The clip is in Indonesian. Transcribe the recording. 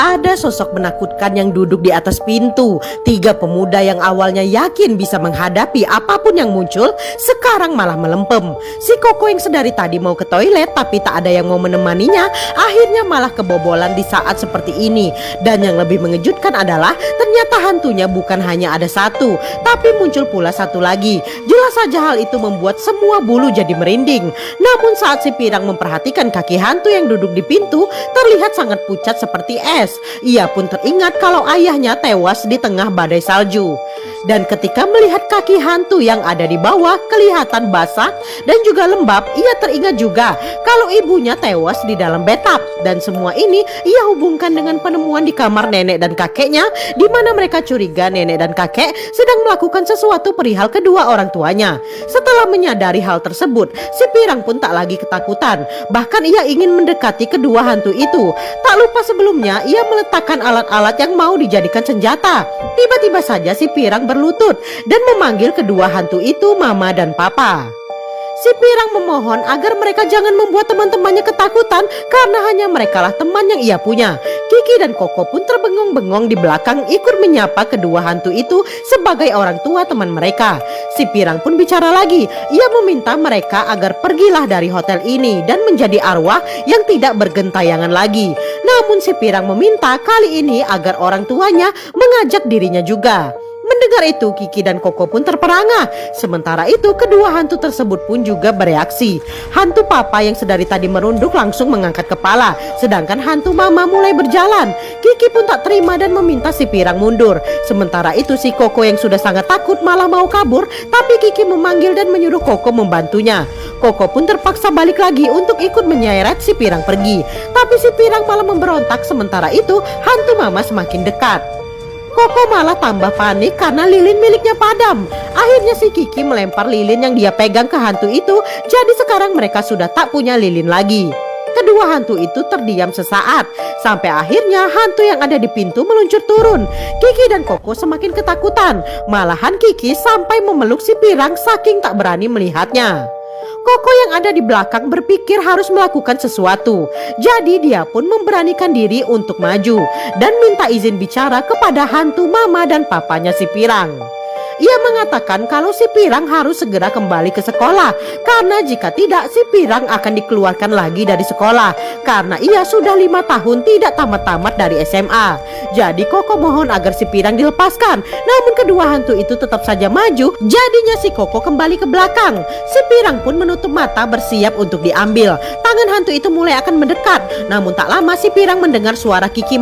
Ada sosok menakutkan yang duduk di atas pintu. Tiga pemuda yang awalnya yakin bisa menghadapi apapun yang muncul, sekarang malah melempem. Si Koko yang sedari tadi mau ke toilet tapi tak ada yang mau menemaninya, akhirnya malah kebobolan di saat seperti ini. Dan yang lebih mengejutkan adalah ternyata hantunya bukan hanya ada satu, tapi muncul pula satu lagi. Jelas saja hal itu membuat semua bulu jadi merinding. Namun saat si Pirang memperhatikan kaki hantu yang duduk di pintu, terlihat sangat pucat seperti es. Ia pun teringat kalau ayahnya tewas di tengah badai salju. Dan ketika melihat kaki hantu yang ada di bawah kelihatan basah dan juga lembab, ia teringat juga kalau ibunya tewas di dalam bathtub. Dan semua ini ia hubungkan dengan penemuan di kamar nenek dan kakeknya, di mana mereka curiga nenek dan kakek sedang melakukan sesuatu perihal kedua orang tuanya. Setelah menyadari hal tersebut, si Pirang pun tak lagi ketakutan. Bahkan ia ingin mendekati kedua hantu itu. Tak lupa sebelumnya ia meletakkan alat-alat yang mau dijadikan senjata. Tiba-tiba saja si Pirang berlutut dan memanggil kedua hantu itu Mama dan Papa. Si Pirang memohon agar mereka jangan membuat teman-temannya ketakutan karena hanya merekalah teman yang ia punya. Kiki dan Koko pun terbengong-bengong di belakang ikut menyapa kedua hantu itu sebagai orang tua teman mereka. Si Pirang pun bicara lagi. Ia meminta mereka agar pergilah dari hotel ini dan menjadi arwah yang tidak bergentayangan lagi. Namun si Pirang meminta kali ini agar orang tuanya mengajak dirinya juga. Mendengar itu, Kiki dan Koko pun terperangah. Sementara itu, kedua hantu tersebut pun juga bereaksi. Hantu Papa yang sedari tadi merunduk langsung mengangkat kepala, sedangkan hantu Mama mulai berjalan. Kiki pun tak terima dan meminta si Pirang mundur. Sementara itu, si Koko yang sudah sangat takut malah mau kabur, tapi Kiki memanggil dan menyuruh Koko membantunya. Koko pun terpaksa balik lagi untuk ikut menyeret si Pirang pergi. Tapi si Pirang malah memberontak. Sementara itu, hantu Mama semakin dekat. Koko malah tambah panik karena lilin miliknya padam. Akhirnya si Kiki melempar lilin yang dia pegang ke hantu itu. Jadi sekarang mereka sudah tak punya lilin lagi. Kedua hantu itu terdiam sesaat, sampai akhirnya hantu yang ada di pintu meluncur turun. Kiki dan Koko semakin ketakutan. Malahan Kiki sampai memeluk si Pirang saking tak berani melihatnya. Koko yang ada di belakang berpikir harus melakukan sesuatu. Jadi dia pun memberanikan diri untuk maju dan minta izin bicara kepada hantu Mama dan Papanya si Pirang. Ia mengatakan kalau si Pirang harus segera kembali ke sekolah, karena jika tidak si Pirang akan dikeluarkan lagi dari sekolah, karena ia sudah 5 tahun tidak tamat-tamat dari SMA. Jadi Koko mohon agar si Pirang dilepaskan. Namun kedua hantu itu tetap saja maju. Jadinya si Koko kembali ke belakang. Si Pirang pun menutup mata bersiap untuk diambil. Tangan hantu itu mulai akan mendekat. Namun tak lama si Pirang mendengar suara Kiki